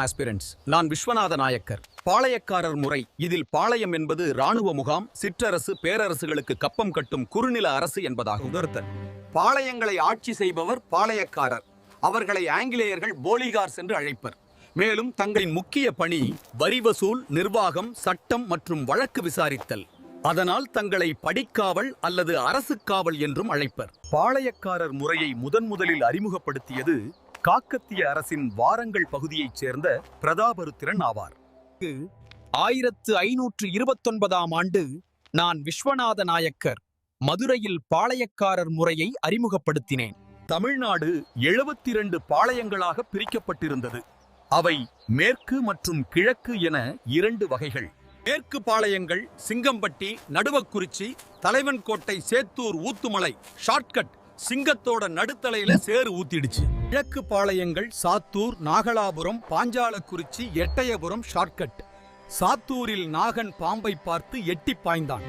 Aspirants, நான் விஸ்வநாத நாயக்கர். பாளையக்காரர் முறை. இதில் பாளையம் என்பது இராணுவ முகாம், சிற்றரசு, பேரரசுகளுக்கு கப்பம் கட்டும் குறுநில அரசு என்பதாகும். உணர்த்தல். பாளையங்களை ஆட்சி செய்பவர் பாளையக்காரர். அவர்களை ஆங்கிலேயர்கள் போலிகார்ஸ் என்று அழைப்பர். மேலும் தங்களின் முக்கிய பணி வரி வசூல், நிர்வாகம், சட்டம் மற்றும் வழக்கு விசாரித்தல். அதனால் தங்களை படிக்காவல் அல்லது அரசு காவல் என்றும் அழைப்பர். பாளையக்காரர் முறையை முதலில் அறிமுகப்படுத்தியது காக்கத்திய அரசின் வாரங்கள் பகுதியைச் சேர்ந்த பிரதாபருத்திரன் ஆவார். 1529ஆம் ஆண்டு நான் விஸ்வநாத நாயக்கர் மதுரையில் பாளையக்காரர் முறையை அறிமுகப்படுத்தினேன். தமிழ்நாடு 72 பாளையங்களாக பிரிக்கப்பட்டிருந்தது. அவை மேற்கு மற்றும் கிழக்கு என 2 வகைகள். மேற்கு பாளையங்கள் சிங்கம்பட்டி, நடுவக்குறிச்சி, தலைவன்கோட்டை, சேத்தூர், ஊத்துமலை. ஷார்ட்கட், சிங்கத்தோட நடுத்தலையில சேறு ஊத்திடுச்சு. கிழக்கு பாளையங்கள் சாத்தூர், நாகலாபுரம், பாஞ்சாலக்குறிச்சி, எட்டயபுரம். ஷார்ட்கட், சாத்தூரில் நாகன் பாம்பை பார்த்து எட்டி பாய்ந்தான்.